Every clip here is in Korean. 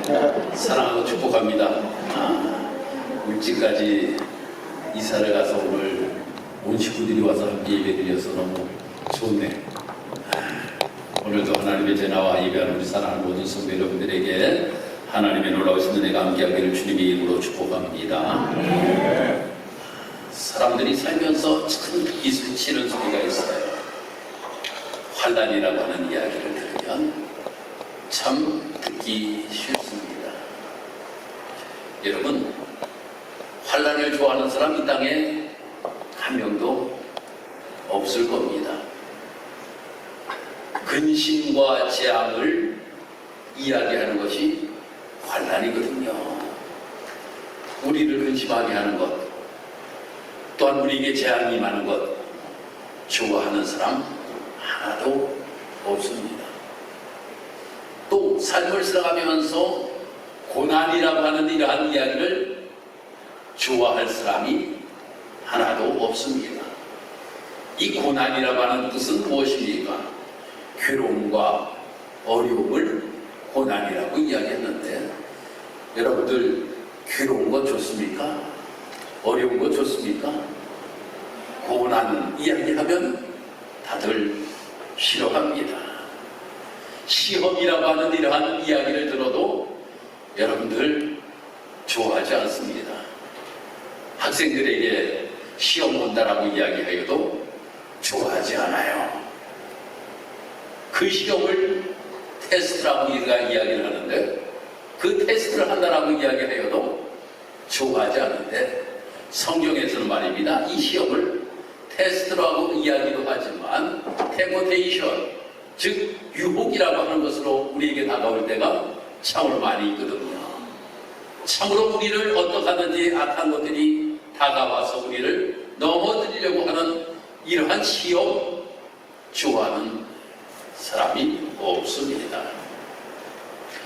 사랑하고 축복합니다. 울진까지 이사를 가서 오늘 온 식구들이 와서 함께 예배드려서 너무 좋네. 오늘도 하나님의 전화와 예배하는 우리 사랑하는 모든 성도 여러분들에게 하나님의 놀라우신 은혜가 함께하기를 주님의 이름으로 축복합니다. 사람들이 살면서 참 기술 치는 소리가 있어요. 환난이라고 하는 이야기를 들으면 참 듣기 싫습니다. 여러분, 환난을 좋아하는 사람 이 땅에 한 명도 없을 겁니다. 근심과 재앙을 이야기하는 것이 환난이거든요. 우리를 근심하게 하는 것, 또한 우리에게 재앙이 많은 것 좋아하는 사람 하나도 없습니다. 또 삶을 살아가면서 고난이라고 하는 이러한 이야기를 좋아할 사람이 하나도 없습니다. 이 고난이라고 하는 뜻은 무엇입니까? 괴로움과 어려움을 고난이라고 이야기했는데, 여러분들 괴로운 거 좋습니까? 어려운 거 좋습니까? 고난 이야기하면 다들 싫어합니다. 시험이라고 하는 이러한 이야기를 들어도 여러분들 좋아하지 않습니다. 학생들에게 시험 본다라고 이야기하여도 좋아하지 않아요. 그 시험을 테스트라고 우리가 이야기를 하는데, 그 테스트를 한다라고 이야기하여도 좋아하지 않는데, 성경에서는 말입니다. 이 시험을 테스트라고 이야기도 하지만 템포테이션, 즉 유혹이라고 하는 것으로 우리에게 다가올 때가 참으로 많이 있거든요. 참으로 우리를 어떻게 하든지 악한 것들이 다가와서 우리를 넘어뜨리려고 하는 이러한 시험 좋아하는 사람이 없습니다.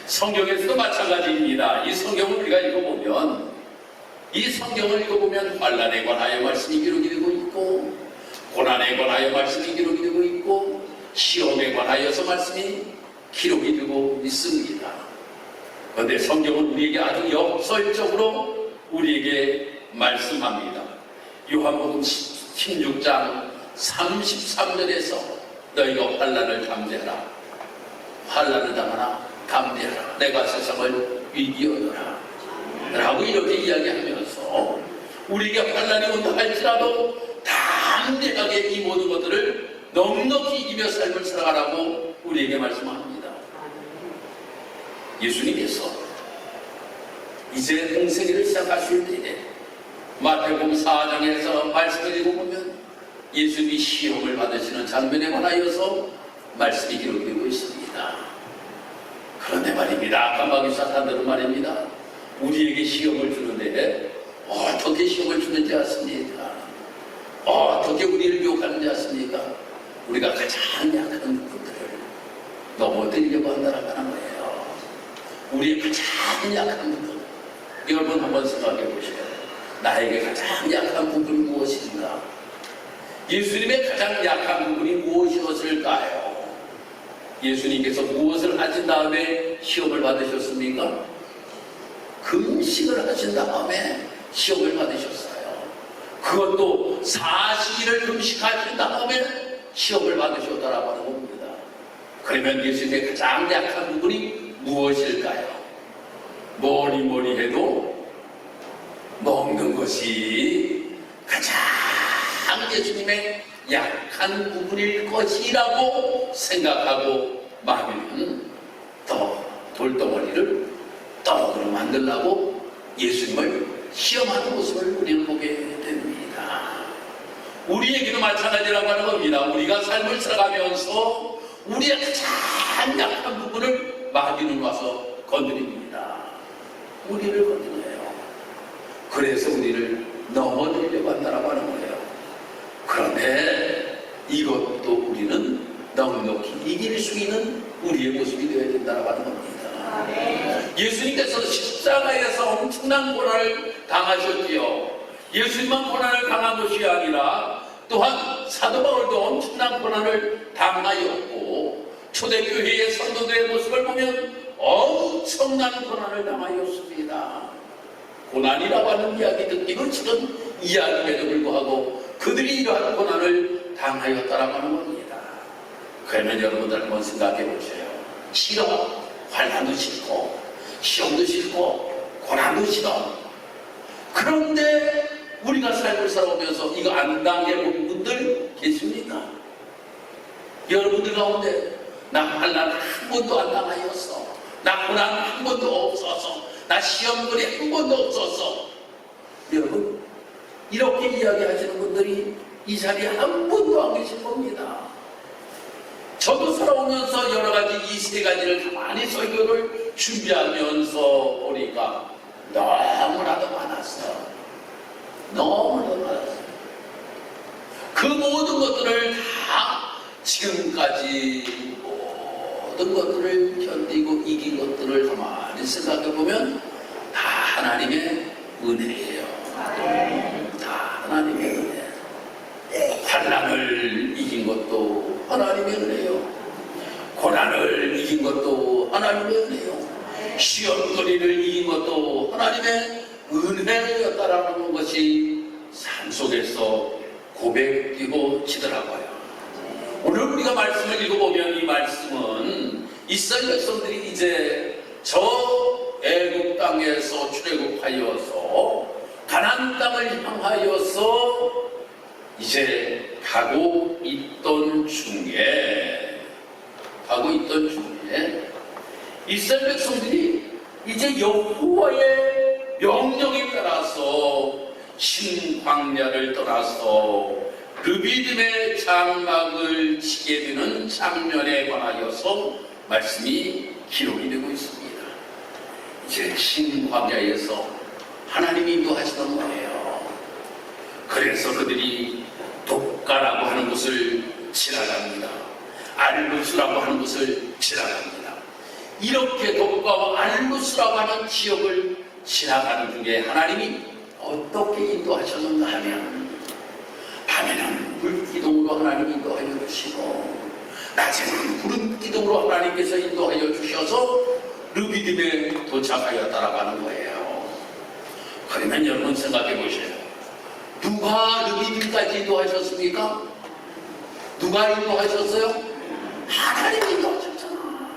성경에서도 마찬가지입니다. 이 성경을 우리가 읽어보면, 환난에 관하여 말씀이 기록이 되고 있고, 고난에 관하여 말씀이 기록이 되고 있고, 시험에 관하여서 말씀이 기록이 되고 있습니다. 그런데 성경은 우리에게 아주 역설적으로 우리에게 말씀합니다. 요한복음 16장 33절에서 너희가 환난을 담대하라, 환난을 당하나 담대하라, 내가 세상을 이기었노라 라고 이렇게 이야기하면서 우리에게 환난이 온다 할지라도 담대하게 이 모든 것들을 넉넉히 이기며 삶을 살아가라고 우리에게 말씀합니다. 예수님께서 이제 공생애를 시작하실 때에 마태복음 4장에서 말씀을 읽어보면 예수님이 시험을 받으시는 장면에 관하여서 말씀이 기록되고 있습니다. 그런데 말입니다, 아까 마귀 사탄들은 말입니다, 우리에게 시험을 주는데 어떻게 시험을 주는지 아십니까? 어떻게 우리를 유혹하는지 아십니까? 우리가 가장 약한 부분들을 넘어뜨리려고 한다는 거예요. 우리의 가장 약한 부분, 여러분 한번 생각해 보세요. 나에게 가장 약한 부분이 무엇인가? 예수님의 가장 약한 부분이 무엇이었을까요? 예수님께서 무엇을 하신 다음에 시험을 받으셨습니까? 금식을 하신 다음에 시험을 받으셨어요. 그것도 40일을 금식하신 다음에 시험을 받으셨다라고 하는 겁니다. 그러면 예수님의 가장 약한 부분이 무엇일까요? 뭐니 해도 먹는 것이 가장 예수님의 약한 부분일 것이라고 생각하고 마귀는 더 돌덩어리를 떡으로 만들려고 예수님을 시험하는 모습을 우리는 보게 됩니다. 우리에게도 마찬가지라고 하는 겁니다. 우리가 삶을 살아가면서 우리의 가장 약한 부분을 마귀는 와서 건드립니다. 우리를 건드려요. 그래서 우리를 넘어뜨리려고 한다고 하는 거예요. 그런데 이것도 우리는 넉넉히 이길 수 있는 우리의 모습이 되어야 된다고 하는 겁니다. 예수님께서 십자가에서 엄청난 고난을 당하셨지요. 예수님만 고난을 당한 것이 아니라 또한 사도 바울도 엄청난 고난을 당하였고, 초대교회의 성도들의 모습을 보면 엄청난 고난을 당하였습니다. 고난이라고 하는 이야기 듣기는 지금 이야기에도 불구하고 그들이 이러한 고난을 당하였다라고 하는 겁니다. 그러면 여러분들 한번 생각해 보세요. 싫어, 환난도 싫고 시험도 싫고 고난도 싫어. 그런데 우리가 삶을 살아오면서 이거 안 당해본 분들 계십니까? 여러분들 가운데 나 환난 한 번도 안 당하였어, 나 고난 한 번도 없었어, 나 시험거리 한 번도 없었어. 여러분 이렇게 이야기하시는 분들이 이 자리에 한 분도 안 계실 겁니다. 저도 살아오면서 여러 가지 이 세 가지를 가만히 설교를 준비하면서 보니까 너무나도 많았어. 너무나도 많았어. 그 모든 것들을 다 지금까지 모든 것들을 견디고 이긴 것들을 가만히 생각해 보면 다 하나님의 은혜예요. 다 하나님의 은혜. 환난을 이긴 것도 하나님의 은혜요. 고난을 이긴 것도 하나님의 은혜요. 시험거리를 이긴 것도 하나님의 은혜였다라는 것이 삶 속에서 고백되어지더라고요. 오늘 우리가 말씀을 읽어보면 이 말씀은 이스라엘 백성들이 이제 저 애굽 땅에서 출애굽하여서 가나안 땅을 향하여서 이제 가고 있던 중에 이스라엘 백성들이 이제 여호와의 명령에 따라서 신광야를 떠나서 르비딤의 장막을 치게 되는 장면에 관하여서 말씀이 기록이 되고 있습니다. 이제 신광야에서 하나님이 인도하시던 거예요. 그래서 그들이 독가라고 하는 곳을 지나갑니다. 알루스라고 하는 곳을 지나갑니다. 이렇게 독가와 알루스라고 하는 지역을 지나가는 중에 하나님이 어떻게 인도하셨는가 하면 밤에는 불기둥으로 하나님이 인도하여 주시고 낮에는 구름 기둥으로 하나님께서 인도하여 주셔서 르비딤에 도착하였다라고 하는 거예요. 그러면 여러분 생각해 보세요. 누가 르비딤까지 인도하셨습니까? 누가 인도하셨어요? 하나님이 인도하셨잖아.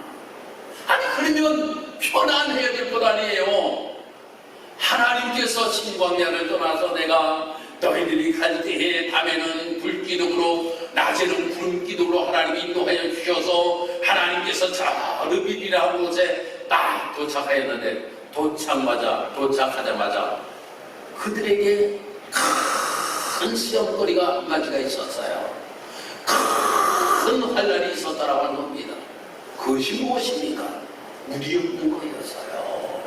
아니 그러면 편안해야 될 것 아니에요. 하나님께서 신광야를 떠나서 내가 너희들이 갈 때에 밤에는 불기둥으로 낮에는 구름기둥으로 하나님이 인도하여 주셔서 하나님께서 저 르비딤이라는 곳에 딱 도착하였는데 도착하자마자 그들에게 큰 시험거리가 한 가지가 있었어요. 큰 환난이 있었다라고 하는 겁니다. 그것이 무엇입니까? 물이 없는 거였어요.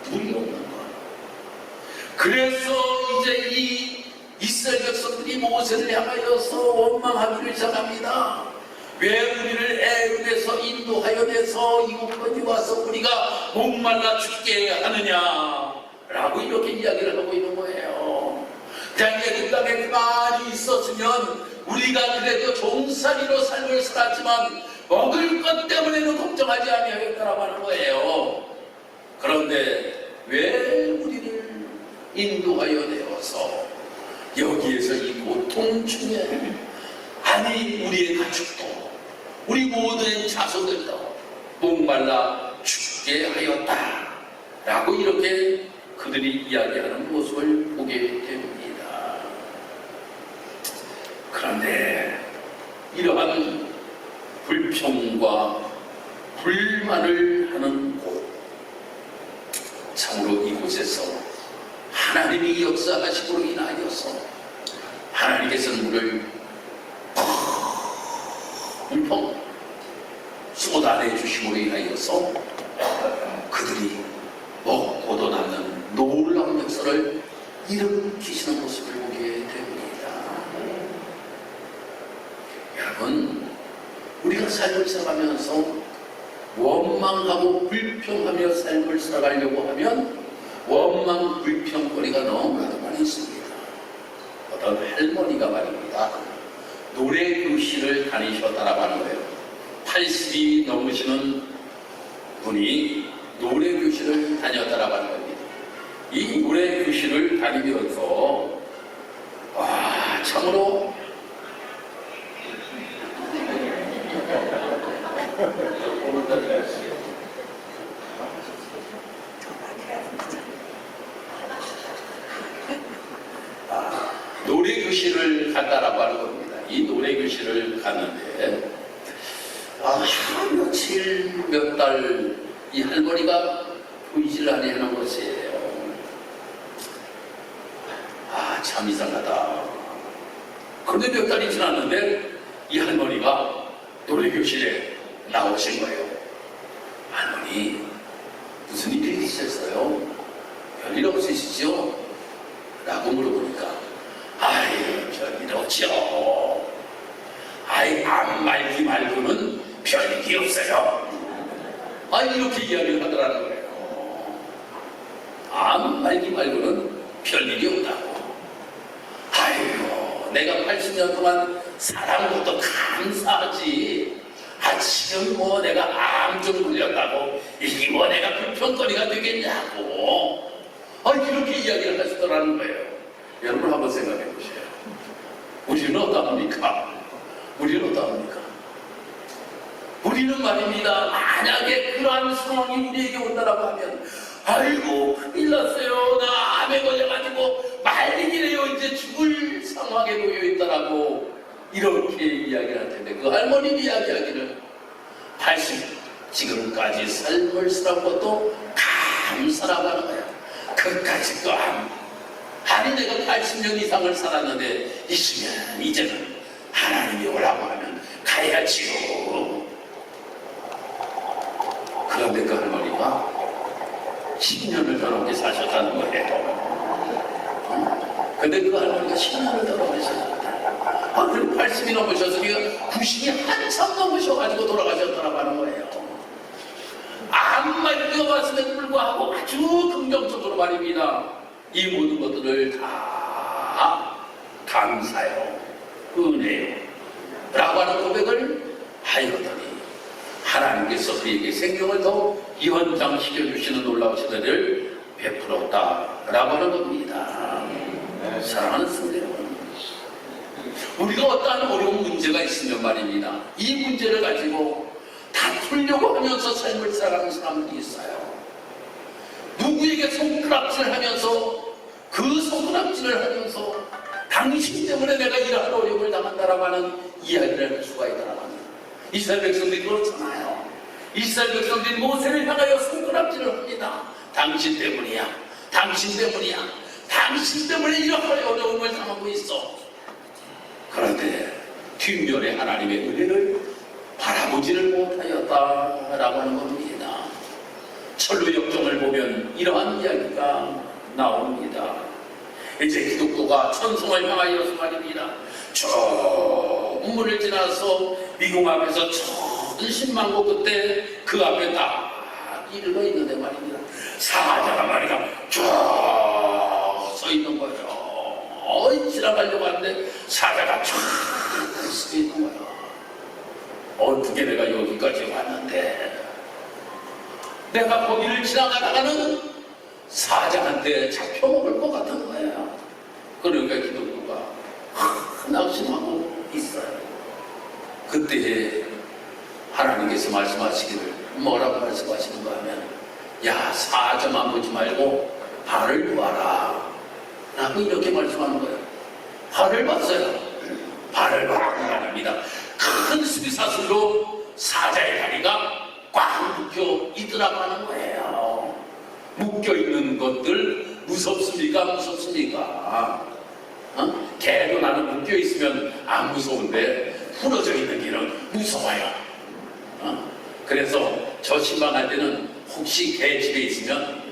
물이 없는 거. 그래서 이제 이 이스라엘 백성들이 모세를 향하여서 원망하기를 시작합니다. 왜 우리를 애굽에서 인도하여 내서 이곳까지 와서 우리가 목말라 죽게 하느냐 라고 이렇게 이야기를 하고 있는 거예요. 그냥 애굽 땅에 가만히 있었으면 우리가 그래도 종살이로 삶을 살았지만 먹을 것 때문에는 걱정하지 아니하였다라고 하는 거예요. 그런데 왜 우리를 인도하여 내어서 여기에서 이 고통 중에 아니 우리의 가축도 우리 모든 자손들도 목말라 죽게 하였다 라고 이렇게 그들이 이야기하는 모습을 보게 됩니다. 그런데 이러한 불평과 불만을 하는 곳, 참으로 이곳에서 하나님이 역사하심으로 인하여서 하나님께서 물을 펑펑 쏟아내 주심으로 인하여서 그들이 먹고도 남는 놀라운 역사를 일으키시는 모습을 보게 됩니다. 여러분, 우리가 삶을 살아가면서 원망하고 불평하며 삶을 살아가려고 하면 원망, 불평거리가 너무나도 많이 있습니다. 어떤 할머니가 말입니다. 노래 교실을 다니셨다라고 하는 거예요. 80이 넘으시는 그분이 노래 교실을 다녔다라고 하는 겁니다. 이 노래 교실을 다니면서 와 참으로 노래 교실을 갔다라고 하는 겁니다. 이 노래 교실을 갔는데 며칠 몇 달 이 할머니가 보이질 않는 것이에요. 참 이상하다. 그런데 몇 달이 지났는데 이 할머니가 노래 교실에 나오신 거예요. 할머니 무슨 일이 있었어요? 별일 없으시죠? 라고 물어보니까 별일 없죠. 암 말기 말고는 별일이 없어요. 이렇게 이야기를 하더라는 거예요. 암 말기 말고는 별일이 없다고. 내가 80년 동안 살아온 것도 감사하지. 지금 내가 암 좀 걸렸다고 이게 내가 불평거리가 되겠냐고. 이렇게 이야기를 하시더라는 거예요. 여러분 한번 생각해 보세요. 우리는 어떠합니까? 우리는 말입니다. 만약에 그러한 상황이 우리에게 온다라고 하면 큰일 났어요. 나 암에 걸려가지고 말리기래요. 이제 죽을 상황에 놓여 있다라고 이렇게 이야기를 할 텐데 그 할머니 이야기하기를 80 지금까지 삶을 살아온 것도 감사라고 하는 거야. 그까짓 거 내가 80년 이상을 살았는데 이제는 하나님이 오라고 하면 가야지요. 그런데 그 할머니가 10년을 더 넘게 사셨다는 거예요. 근데 그 할머니가 10년을 더 넘게 사셨다. 그리고 80이 넘으셨으니까 90이 한참 넘으셔가지고 돌아가셨다고 하는 거예요. 암만 뛰어봤음에도 불구하고 아주 긍정적으로 말입니다. 이 모든 것들을 다 감사요, 은혜요 라고 하는 고백을 하였더니 하나님께서 그에게 생명을 더 연장시켜주시는 놀라우신 은혜를 베풀었다라고 하는 겁니다. 사랑하는 성도 여러분, 우리가 어떠한 어려운 문제가 있으면 말입니다. 이 문제를 가지고 다투려고 하면서 삶을 살아가는 사람들이 있어요. 누구에게 손가락질을 하면서 그 손가락질을 하면서 당신 때문에 내가 이러한 어려움을 당한다라고 하는 이야기를 할 수가 있다라고 합니다. 이스라엘 백성들이 그렇잖아요. 이스라엘 백성들이 모세를 향하여 손가락질을 합니다. 당신 때문이야. 당신 때문이야. 당신 때문에 이러한 어려움을 당하고 있어. 그런데 뒷면에 하나님의 은혜를 바라보지를 못하였다라고 하는 겁니다. 철로 역정을 보면 이러한 이야기가 나옵니다. 이제 기독교가 천성을 향하여서 말입니다. 저 문을 지나서 미궁 앞에서 10만고 끝에 그 앞에 딱 이르러 있는데 말입니다. 사자가 말이야 쫙 서 있는 거예요. 지나가려고 하는데 사자가 쫙 서 있는 거예요. 어떻게 내가 여기까지 왔는데 내가 거기를 지나가다가는 사자한테 잡혀먹을 것 같은 거예요. 그러니까 기독교가 낙심하고 있어요. 그때 하나님께서 말씀하시기를 뭐라고 말씀하시는가 하면 야 사자만 보지 말고 발을 보아라 라고 이렇게 말씀하는 거예요. 발을 봤어요. 발을 보라는 말입니다. 큰 수비사슬로 사자의 다리가 꽉 묶여 있더라고 하는 거예요. 묶여 있는 것들 무섭습니까? 무섭습니까? 개도 나는 묶여 있으면 안 무서운데 풀어져 있는 개는 무서워요. 그래서 저 신방할 때는 혹시 개 집에 있으면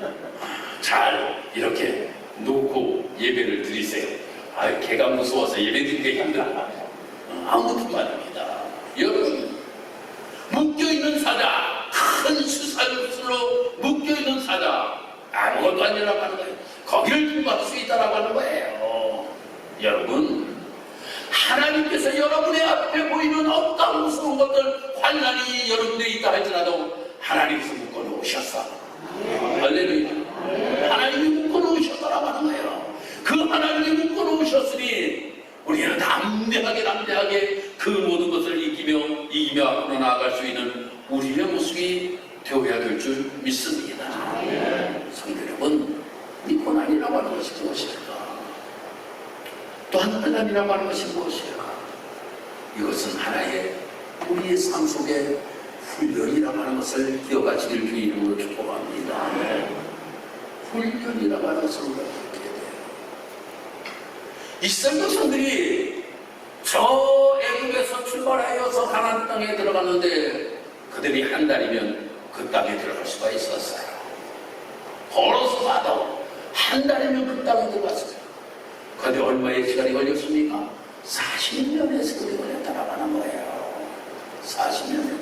잘 이렇게 놓고 예배를 드리세요. 개가 무서워서 예배 드리기 힘들다. 아무튼 말입니다. 여러분, 묶여있는 사자, 큰 수살로 묶여있는 사자, 아무것도 아니라고 하는 거예요. 거기를 통과할 수 있다라고 하는 거예요. 여러분, 하나님께서 여러분의 앞에 보이는 어떤 무서운 것들, 환난이 여러분에 있다 할지라도 하나님께서 묶어놓으셨어. 할렐루야. 하나님이 묶어놓으셨다라고 하는 거예요. 그 하나님이 묶어놓으셨으니 우리는 담대하게 그 모든 것을 이기며 앞으로 나아갈 수 있는 우리의 모습이 되어야 될 줄 믿습니다. 성도 여러분, 이 고난이라고 하는 것이 무엇일까? 또한 환난이라고 하는 것이 무엇일까? 이것은 하나의 우리의 삶 속에 훈련이라고 하는 것을 기억하시길 주의 이름으로 축복합니다. 훈련이라고 하는 것을 우리가 그렇게 돼요. 이스라엘 백성들이 저 애굽에서 출발하여서 가나안 땅에 들어갔는데 그들이 한 달이면 그 땅에 들어갈 수가 있었어요. 걸어서 가도 한 달이면 그 땅에 들어갔어요. 그런데 얼마의 시간이 걸렸습니까? 40년의 세월이 걸렸다라고 하는 거예요. 40년.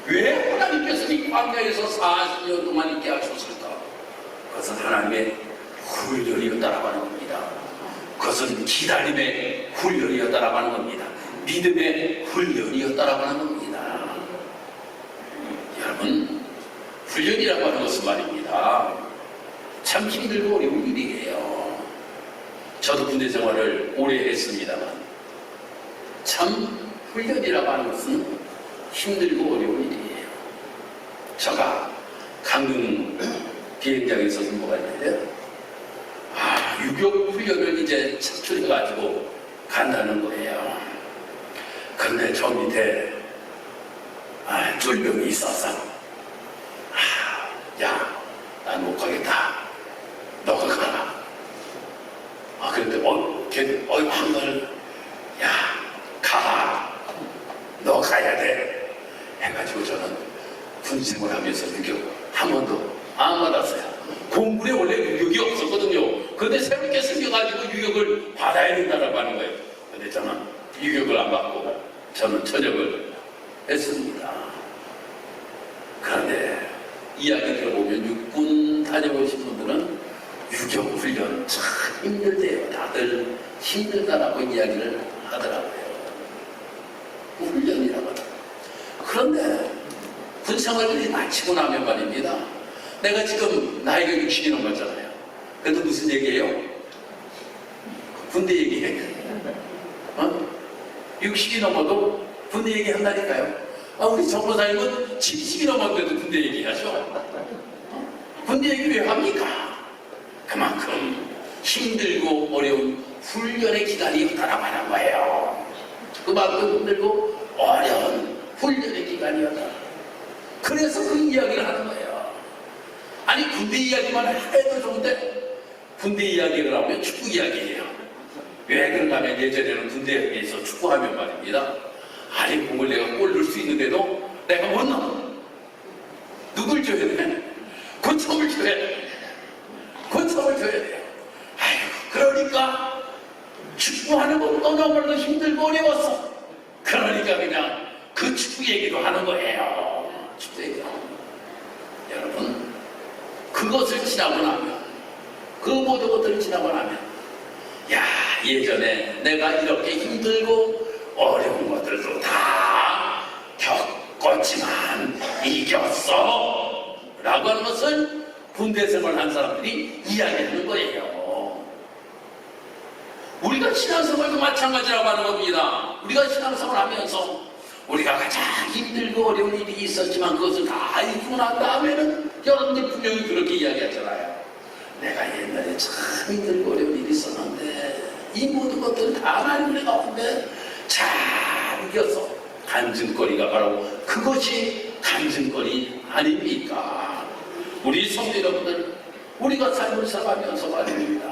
왜 하나님께서 이 광야에서 40년 동안 있게 하셨을까? 그것은 하나님의 훈련이었다라고 하는 겁니다. 그것은 기다림의 훈련이었다라고 하는 겁니다. 믿음의 훈련이었다라고 하는 겁니다. 여러분, 훈련이라고 하는 것은 말입니다. 참 힘들고 어려운 일이에요. 저도 군대 생활을 오래 했습니다만 참 훈련이라고 하는 것은 힘들고 어려운 일이에요. 제가 강릉 비행장에서 근무할 때요, 유격 훈련을 이제 착출해가지고 간다는 거예요. 그런데 저 밑에 쫄병이 있어서 야, 난 못 가겠다. 너가 가라. 그런데 한걸 야, 가. 너 가야 돼. 해가지고 저는 군생활 하면서 유격 한 번도 안 받았어요. 공군에 원래 유격이 없었거든요. 그런데 새롭게 생겨가지고 유격을 받아야 된다고 하는 거예요. 근데 저는 유격을 안 받고 저는 전역을 했습니다. 그런데 이야기 들어보면 육군 다녀오신 분들은 유격훈련 참 힘들대요. 다들 힘들다라고 이야기를 하더라고요. 훈련이라고 하더라고요. 그런데 군생활을 마치고 나면 말입니다. 내가 지금 나이가 60이 넘었잖아요. 그래도 무슨 얘기예요? 군대 얘기해요. 60이 넘어도 군대 얘기한다니까요. 우리 정보사님은 70이 넘었는데도 군대 얘기하죠. 군대 얘기 왜 합니까? 그만큼 힘들고 어려운 훈련의 기간이었다라고 하는 거예요. 그만큼 힘들고 어려운 훈련의 기간이었다. 그래서 그 이야기를 하는 거예요. 아니, 군대 이야기만 해도 좋은데 군대 이야기를 하면 축구 이야기예요. 왜 그런가 하면 예전에는 군대에서 축구하면 말입니다. 아니, 공을 내가 골 넣을 수 있는데도 내가 못 넣어. 누굴 줘야 돼? 고참을 줘야 돼. 고참을 줘야 돼요. 그러니까 축구하는 것도 너무나도 힘들고 어려웠어. 그러니까 그냥 그 축구 얘기도 하는 거예요. 축구 얘기도 하는 거예요. 여러분, 그것을 지나고 나면, 그 모든 것들을 지나고 나면, 야, 예전에 내가 이렇게 힘들고 어려운 것들도 다 겪었지만 이겼어 라고 하는 것을 군대 생활한 사람들이 이야기하는 거예요. 우리가 신앙생활도 마찬가지라고 하는 겁니다. 우리가 신앙생활 하면서 우리가 가장 힘들고 어려운 일이 있었지만 그것을 다 이기고 난 다음에는 여러분들 분명히 그렇게 이야기하잖아요. 내가 옛날에 참 힘들고 어려운 일이 있었는데 이 모든 것들을 다 하나님 은혜 가운데 잘 이겨서 간증거리가 바로 그것이 간증거리 아닙니까? 우리 성도 여러분들, 우리가 삶을 살아가면서 말입니다.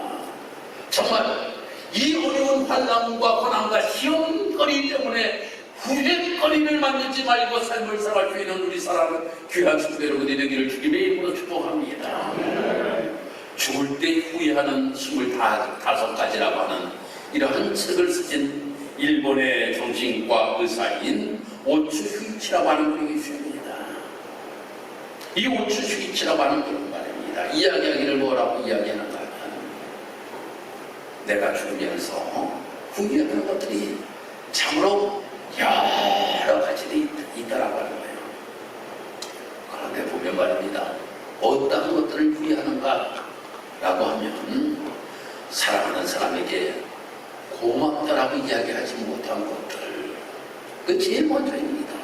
정말 이 어려운 환난과 고난과 시험거리 때문에 후회거리를 만들지 말고 삶을 살아갈 수 있는 우리 사랑하는 귀한 성도 여러분들이 되기를 주님의 이름으로 축복합니다. 죽을 때 후회하는 25가지라고 하는 이러한 책을 쓰신 일본의 정신과 의사인 오츠 슈이치라고 하는 분이 계십니다. 이 오츠 슈이치라고 하는 분은 말입니다. 이야기하기를 뭐라고 이야기하는가 하면 내가 죽으면서 후회하는 것들이 참으로 여러 가지들이 있다라고 하는 거예요. 우리는 말입니다. 어떤 것들을 후회하는가 라고 하면 사랑하는 사람에게 고맙다라고 이야기하지 못한 것들, 그 제일 먼저입니다.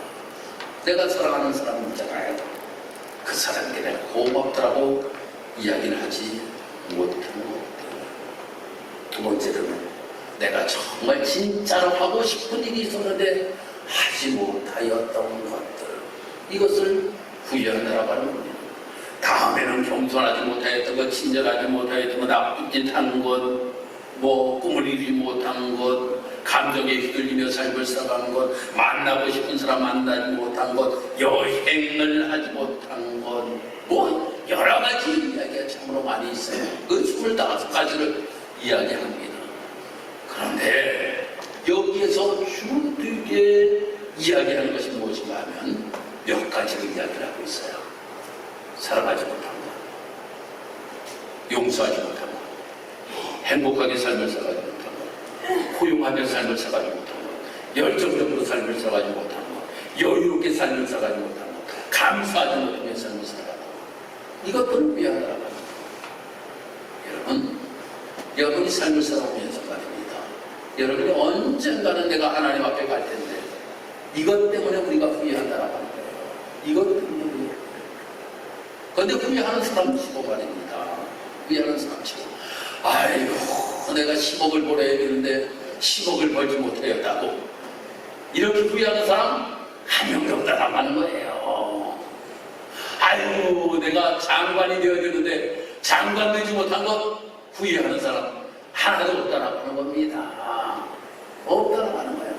내가 사랑하는 사람 있잖아요. 그 사람에게 내가 고맙다라고 이야기를 하지 못한 것들. 두 번째로는 내가 정말 진짜로 하고 싶은 일이 있었는데 하지 못하였던 것들, 이것을 후회한다라고 하는 겁니다. 다음에는 겸손하지 못하였던 것, 친절하지 못하였던 것, 나쁜 짓 한 것, 꿈을 이루지 못한 것, 감정에 휘둘리며 삶을 살아가는 것, 만나고 싶은 사람 만나지 못한 것, 여행을 하지 못한 것, 여러 가지 이야기가 참으로 많이 있어요. 그 25가지를 이야기합니다. 그런데 여기에서 주되게 이야기하는 것이 무엇인가 하면 몇 가지를 이야기를 하고 있어요. 사랑하지 못한 것, 용서하지 못한 것, 행복하게 삶을 살아가지 못한 것, 포용하며 삶을 살아가지 못한 것, 열정적으로 삶을 살아가지 못한 것, 여유롭게 삶을 살아가지 못한 것, 감사하지 못하며 삶을 살아가는 것, 이것들을 위하라고 합니다. 여러분이 삶을 살아오면서 말입니다. 여러분이 언젠가는 내가 하나님 앞에 갈 텐데 이것 때문에 우리가 후회한다라고 하는 거예요. 이것 때문에 후회해요. 그런데 후회하는 사람 치고 말입니다. 후회하는 사람 치고, 아이고 내가 10억을 벌어야 되는데 10억을 벌지 못하였다고, 이렇게 후회하는 사람 한 명도 없다라고 하는 거예요. 아이고 내가 장관이 되어야 되는데 장관 되지 못한 것 후회하는 사람 하나도 없다라고 하는 겁니다. 없다라고 하는 거예요.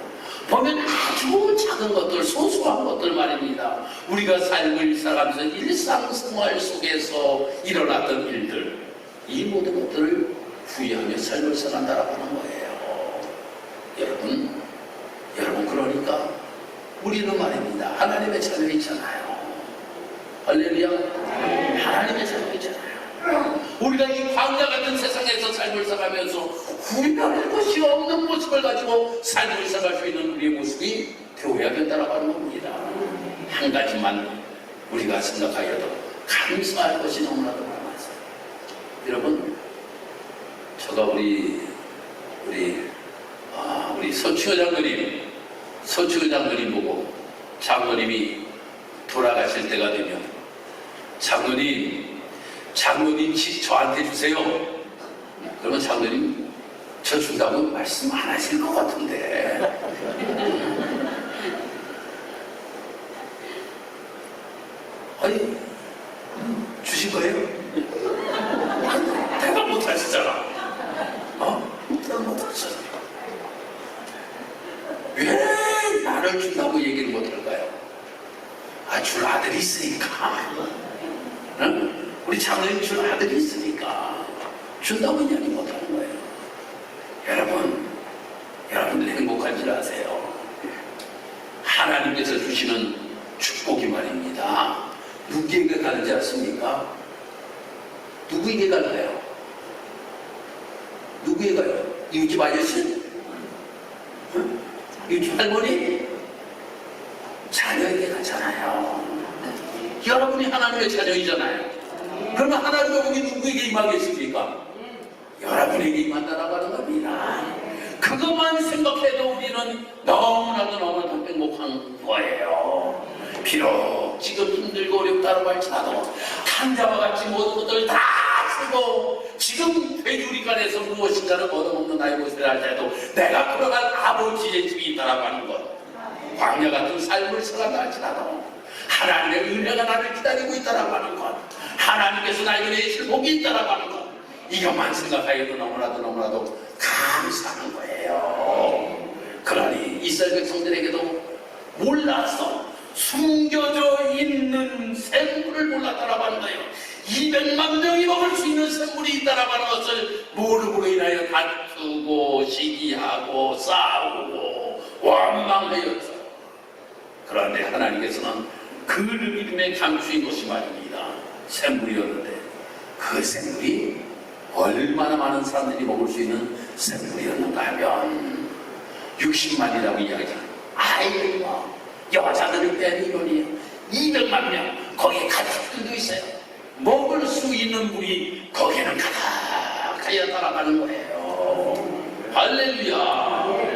보면 아주 작은 것들, 소소한 것들 말입니다. 우리가 삶을 살아가면서 일상생활 속에서 일어났던 일들, 이 모든 것들을 후회하며 삶을 살아간다라고 하는 거예요. 여러분 그러니까 우리는 말입니다. 하나님의 자녀이잖아요. 할렐루야. 하나님의 자녀이잖아요. 우리가 이 광야 같은 세상에서 삶을 살아가면서 후회할 것이 없는 모습을 가지고 삶을 살아갈 수 있는 우리의 모습이 되어야 된다고 하는 겁니다. 한 가지만 우리가 생각하여도 감사할 것이 너무나도 많았어요. 여러분, 제가 우리 서치호 장로님 보고 장로님이 돌아가실 때가 되면 장로님 집 저한테 주세요. 그러면 장로님 저 준다고 말씀 안 하실 것 같은데. 아니 주실 거예요? 대답 못 하시잖아. 대답 못 하시잖아. 왜 나를 준다고 얘기를 못 할까요? 줄 아들이 있으니까. 응? 우리 장로님 줄 아들이 있으니까 준다고 이야기 못하는 거예요. 여러분들 행복한 줄 아세요? 하나님께서 주시는 축복이 말입니다. 누구에게 가는지 아십니까? 누구에게 갈까요? 누구에게 가요? 이웃집 아저씨? 응? 이웃집 할머니? 자녀에게 가잖아요. 여러분이 하나님의 자녀이잖아요. 그러면 하나님의 복이 누구에게 임하겠습니까? 여러분에게 임한다라고 하는 겁니다. 그것만 생각해도 우리는 너무나도 행복한 거예요. 비록 지금 힘들고 어렵다고 할지라도 강자와 같이 모든 것들을 다 쓰고 지금 돼지우리간에서 무엇인가를 얻어먹는 나의 모습을 할지라도 내가 돌아갈 아버지의 집이 있다라고 하는 것, 광야 같은 삶을 살아간다 할지라도 하나님의 은혜가 나를 기다리고 있다라고 하는 것, 하나님께서 나에게 내실 복이 있다라고 하는 것, 이것만 생각하여도 너무나도 감사한 거예요. 그러니 이스라엘 백성들에게도 몰라서 숨겨져 있는 샘물을 몰랐다라고 하는 거예요. 200만 명이 먹을 수 있는 샘물이 있다라고 하는 것을 모르고 인하여 다투고 시기하고 싸우고 원망하였어요. 그런데 하나님께서는 그를 이름에 감추인 것이 말입니다. 샘물이었는데 그 샘물이 얼마나 많은 사람들이 먹을 수 있는 샘물이었는가 하면 60만이라고 이야기하잖아요. 아이고 여자들이 뺀 인원이 200만 명, 거기에 가축들도 있어요. 먹을 수 있는 물이 거기에는 가득하여 따라가는 거예요. 할렐루야.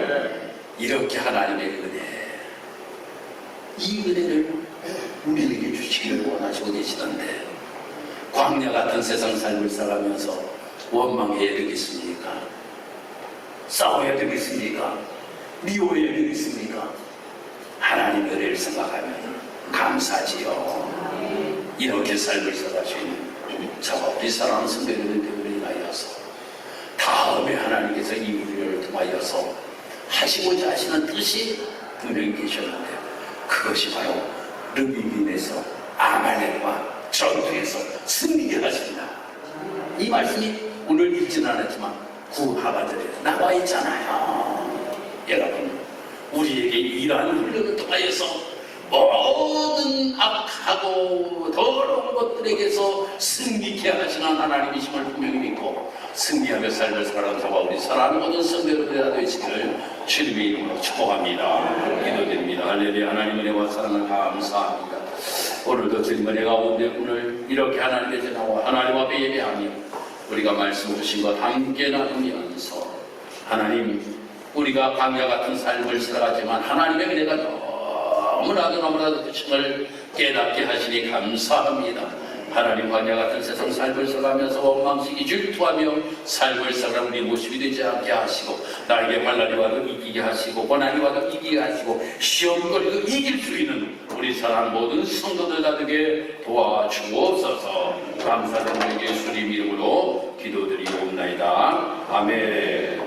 이렇게 하나님의 은혜, 이 은혜를 우리에게 주시기를 원하시고 계시던데 광야 같은 세상 삶을 살아가면서 원망해야 되겠습니까? 싸워야 되겠습니까? 미워해야 되겠습니까? 하나님의 은혜를 생각하면 감사지요. 이렇게 삶을 살아가신 저와 우리 사랑하는 성도님들을 인하여서 다음에 하나님께서 이 우리를 통하여서 하시고자 하시는 뜻이 분명히 계셨는데 그것이 바로 르비딤에서 아말렉과 전투에서 승리게 하십니다. 이 말씀이 오늘 읽지는 않았지만 구하바들에 나와 있잖아요. 여러분, 우리에게 이러한 훈련을 통하여서 모든 악하고 더러운 것들에게서 승리케 하시는 하나님이심을 분명히 믿고 승리하며 삶을 살아가는 저와 우리 사랑하는 모든 성도들이 되시기를 주님의 이름으로 축복합니다. 기도드립니다. 할렐루야. 하나님 은혜와 사랑을 감사합니다. 오늘도 주님 은혜 가운데 오늘 이렇게 하나님께서 나와 하나님 앞에 예배하며 우리가 말씀 주신 것 함께 나누면서 하나님, 우리가 광야 같은 삶을 살아가지만 하나님의 은혜가 너무나도 크심을 깨닫게 하시니 감사합니다. 하나님, 광야 같은 세상 삶을 살아가면서 원망시기 질투하며 삶을 살아가는 우리 모습이 되지 않게 하시고 나에게 환난이 와도 이기게 하시고 고난이 와도 이기게 하시고 시험거리도 이길 수 있는 우리 사랑 모든 성도들 다 되게 도와주옵소서. 감사드리는 예수님 이름으로 기도드리옵나이다. 아멘.